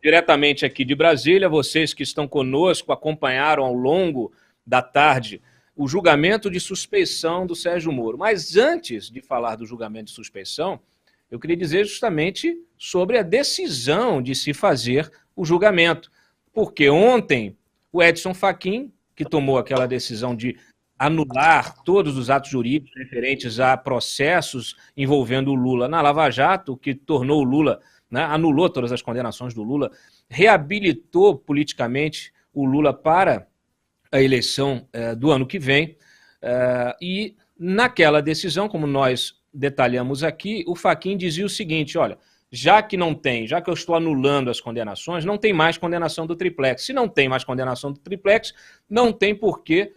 diretamente aqui de Brasília, vocês que estão conosco, acompanharam ao longo da tarde o julgamento de suspeição do Sérgio Moro. Mas antes de falar do julgamento de suspeição, eu queria dizer justamente sobre a decisão de se fazer o julgamento. Porque ontem o Edson Fachin, que tomou aquela decisão de anular todos os atos jurídicos referentes a processos envolvendo o Lula na Lava Jato, que tornou o Lula, né, anulou todas as condenações do Lula, reabilitou politicamente o Lula para a eleição do ano que vem, e naquela decisão, como nós detalhamos aqui, o Fachin dizia o seguinte: olha, já que eu estou anulando as condenações, não tem mais condenação do triplex. Se não tem mais condenação do triplex, não tem por que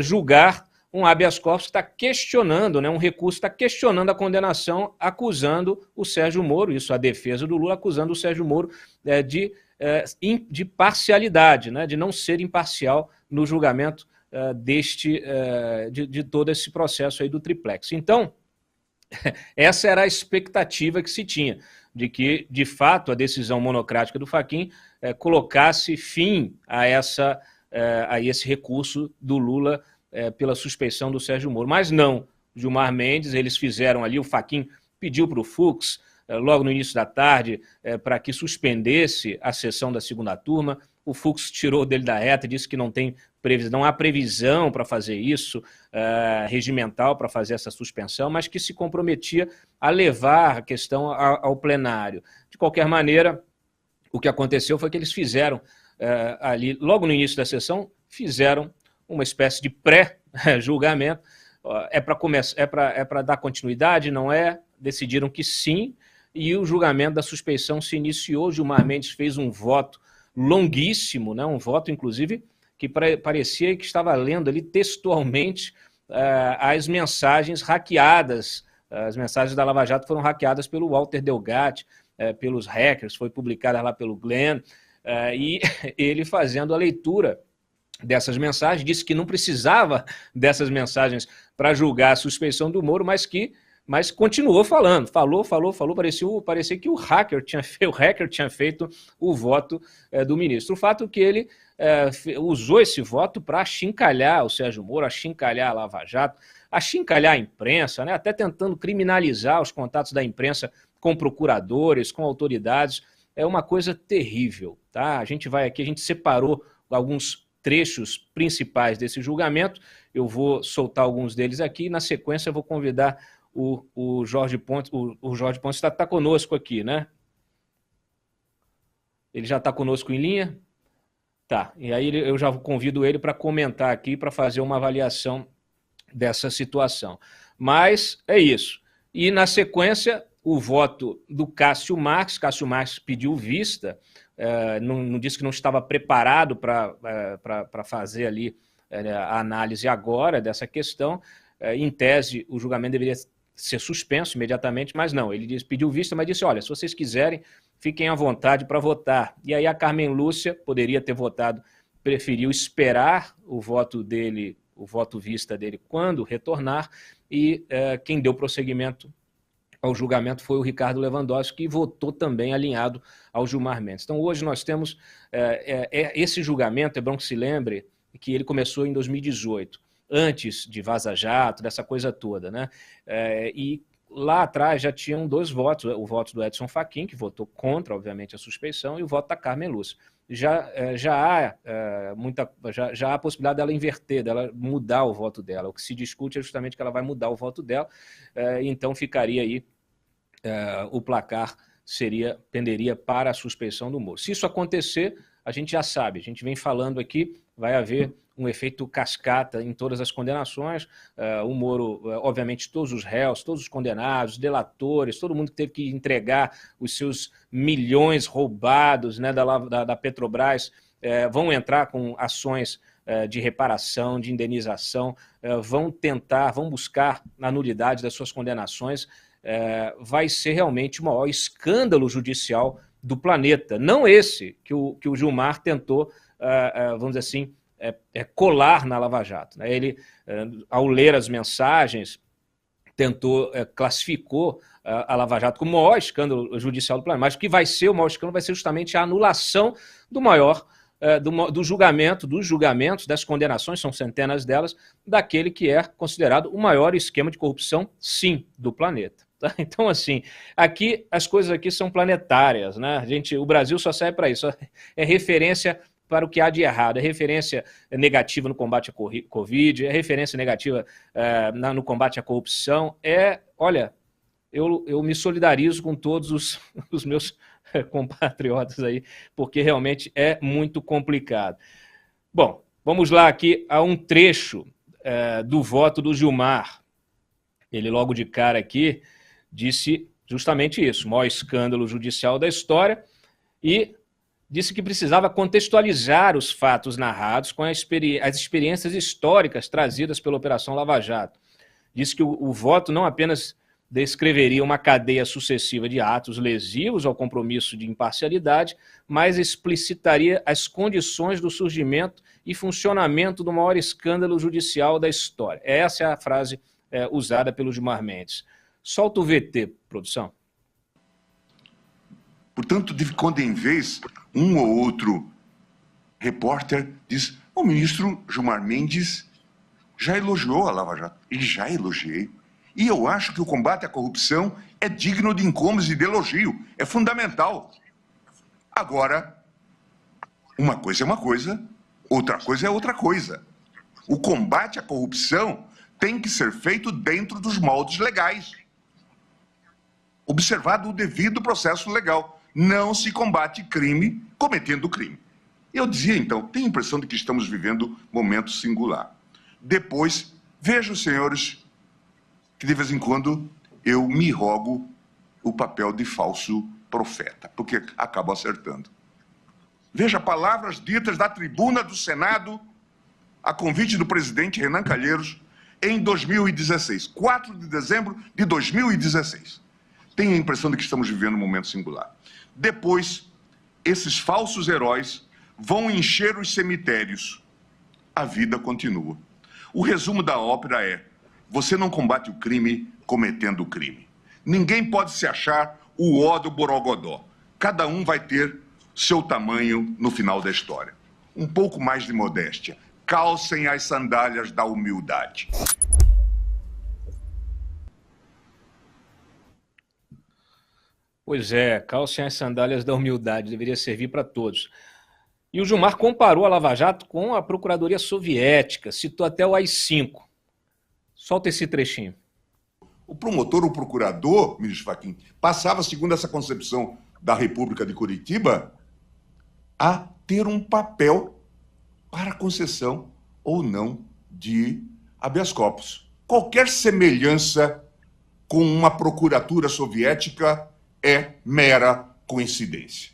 julgar um habeas corpus que está questionando, né, um recurso está questionando a condenação, acusando o Sérgio Moro, isso a defesa do Lula, acusando o Sérgio Moro de parcialidade, né, de não ser imparcial no julgamento de todo esse processo aí do triplex. Então, essa era a expectativa que se tinha, de que, de fato, a decisão monocrática do Fachin colocasse fim a esse recurso do Lula pela suspeição do Sérgio Moro. Mas não, Gilmar Mendes, eles fizeram ali, o Fachin pediu para o Fux, logo no início da tarde, para que suspendesse a sessão da segunda turma. O Fux tirou dele da reta e disse que não há previsão para fazer isso, regimental para fazer essa suspensão, mas que se comprometia a levar a questão ao plenário. De qualquer maneira, o que aconteceu foi que eles fizeram ali, logo no início da sessão, fizeram uma espécie de pré-julgamento. É para dar continuidade, não é? Decidiram que sim, e o julgamento da suspeição se iniciou. Gilmar Mendes fez um voto longuíssimo, né? Um voto, inclusive, que parecia que estava lendo ali textualmente as mensagens hackeadas. As mensagens da Lava Jato foram hackeadas pelo Walter Delgatti, pelos hackers, foi publicada lá pelo Glenn, e ele fazendo a leitura dessas mensagens, disse que não precisava dessas mensagens para julgar a suspeição do Moro, mas continuou falando, falou, parecia que o hacker tinha feito o voto do ministro. O fato é que ele usou esse voto para achincalhar o Sérgio Moro, achincalhar a Lava Jato, achincalhar a imprensa, né, até tentando criminalizar os contatos da imprensa com procuradores, com autoridades. É uma coisa terrível, tá? A gente separou alguns trechos principais desse julgamento, eu vou soltar alguns deles aqui, e na sequência eu vou convidar o Jorge Pontes. O Jorge Pontes está conosco aqui, né? Ele já está conosco em linha? Tá, e aí eu já convido ele para comentar aqui, para fazer uma avaliação dessa situação. Mas é isso. E na sequência, o voto do Cássio Marques pediu vista, não disse que não estava preparado para fazer ali a análise agora dessa questão. Em tese, o julgamento deveria ser suspenso imediatamente, mas não, ele pediu vista, mas disse: olha, se vocês quiserem, fiquem à vontade para votar. E aí a Carmen Lúcia poderia ter votado, preferiu esperar o voto dele, o voto vista dele quando retornar, e quem deu prosseguimento ao julgamento foi o Ricardo Lewandowski, que votou também alinhado ao Gilmar Mendes. Então hoje nós temos esse julgamento, é bom que se lembre que ele começou em 2018, antes de Vaza Jato, dessa coisa toda, né? E lá atrás já tinham dois votos, o voto do Edson Fachin, que votou contra, obviamente, a suspeição, e o voto da Carmen Lúcia. Já há a possibilidade dela inverter, dela mudar o voto dela. O que se discute é justamente que ela vai mudar o voto dela, então ficaria aí, o placar penderia para a suspeição do Moro. Se isso acontecer, a gente já sabe, a gente vem falando aqui, vai haver um efeito cascata em todas as condenações. O Moro, obviamente, todos os réus, todos os condenados, delatores, todo mundo que teve que entregar os seus milhões roubados, né, da Petrobras, vão entrar com ações de reparação, de indenização, vão buscar a nulidade das suas condenações. Vai ser realmente o maior escândalo judicial do planeta. Não esse que o Gilmar tentou, vamos dizer assim, colar na Lava Jato, né? Ele, ao ler as mensagens, classificou a Lava Jato como o maior escândalo judicial do planeta, mas o que vai ser o maior escândalo vai ser justamente a anulação do maior dos julgamentos, das condenações, são centenas delas, daquele que é considerado o maior esquema de corrupção, sim, do planeta. Tá? Então, assim, aqui as coisas aqui são planetárias, né? O Brasil só serve para isso, é referência para o que há de errado, é referência negativa no combate à Covid, é referência negativa no combate à corrupção, olha, eu me solidarizo com todos os meus compatriotas aí, porque realmente é muito complicado. Bom, vamos lá aqui a um trecho do voto do Gilmar. Ele logo de cara aqui disse justamente isso, o maior escândalo judicial da história, e disse que precisava contextualizar os fatos narrados com as experiências históricas trazidas pela Operação Lava Jato. Disse que o voto não apenas descreveria uma cadeia sucessiva de atos lesivos ao compromisso de imparcialidade, mas explicitaria as condições do surgimento e funcionamento do maior escândalo judicial da história. Essa é a frase usada pelo Gilmar Mendes. Solta o VT, produção. Portanto, de quando em vez, um ou outro repórter diz: o ministro Gilmar Mendes já elogiou a Lava Jato. E já elogiei. E eu acho que o combate à corrupção é digno de encomos e de elogio. É fundamental. Agora, uma coisa é uma coisa, outra coisa é outra coisa. O combate à corrupção tem que ser feito dentro dos moldes legais, observado o devido processo legal. Não se combate crime cometendo crime. Eu dizia, então, tenho a impressão de que estamos vivendo um momento singular. Depois, vejo, senhores, que de vez em quando eu me rogo o papel de falso profeta, porque acabo acertando. Veja palavras ditas da tribuna do Senado a convite do presidente Renan Calheiros em 2016, 4 de dezembro de 2016. Tenho a impressão de que estamos vivendo um momento singular. Depois, esses falsos heróis vão encher os cemitérios. A vida continua. O resumo da ópera é: você não combate o crime cometendo o crime. Ninguém pode se achar o ó do Borogodó. Cada um vai ter seu tamanho no final da história. Um pouco mais de modéstia. Calcem as sandálias da humildade. Pois é, calcem as sandálias da humildade, deveria servir para todos. E o Gilmar comparou a Lava Jato com a Procuradoria Soviética, citou até o AI-5. Solta esse trechinho. O promotor, o procurador, ministro Fachin, passava, segundo essa concepção da República de Curitiba, a ter um papel para concessão ou não de habeas corpus. Qualquer semelhança com uma procuratura soviética é mera coincidência.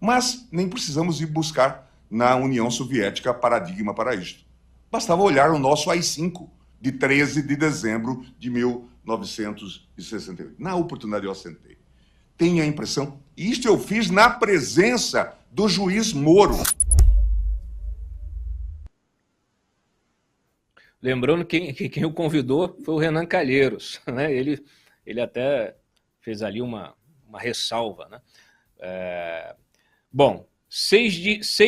Mas nem precisamos ir buscar na União Soviética paradigma para isto. Bastava olhar o nosso AI-5, de 13 de dezembro de 1968. Na oportunidade eu assentei. Tenho a impressão, e isto eu fiz na presença do juiz Moro. Lembrando que quem o convidou foi o Renan Calheiros, né? Ele até fez ali uma ressalva, né? Bom, sei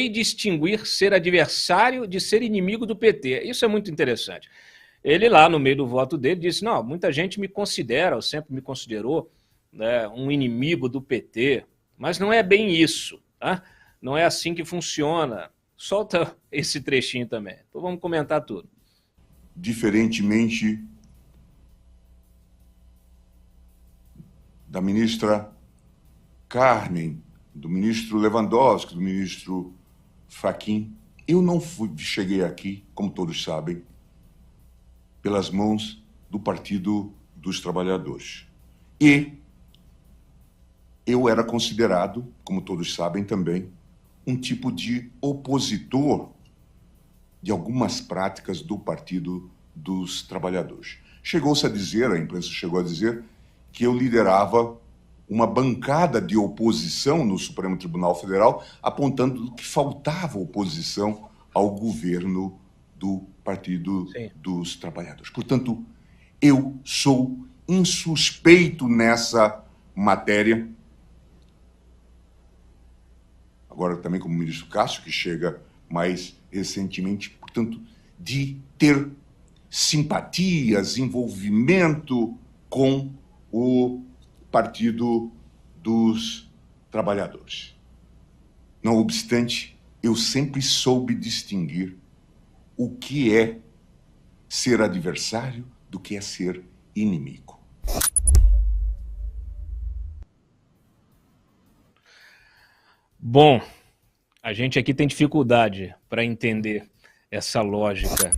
distinguir ser adversário de ser inimigo do PT. Isso é muito interessante. Ele lá no meio do voto dele disse: não, muita gente me considera, ou sempre me considerou, né, um inimigo do PT, mas não é bem isso, tá? Não é assim que funciona. Solta esse trechinho também, então vamos comentar tudo. Diferentemente da ministra Carmen, do ministro Lewandowski, do ministro Fachin, eu não cheguei aqui, como todos sabem, pelas mãos do Partido dos Trabalhadores. E eu era considerado, como todos sabem também, um tipo de opositor de algumas práticas do Partido dos Trabalhadores. Chegou-se a dizer, a imprensa chegou a dizer, que eu liderava uma bancada de oposição no Supremo Tribunal Federal, apontando que faltava oposição ao governo do Partido dos Trabalhadores. Portanto, eu sou insuspeito nessa matéria. Agora também como ministro Cássio, que chega mais recentemente, portanto, de ter simpatias, envolvimento com o Partido dos Trabalhadores. Não obstante, eu sempre soube distinguir o que é ser adversário do que é ser inimigo. Bom, a gente aqui tem dificuldade para entender essa lógica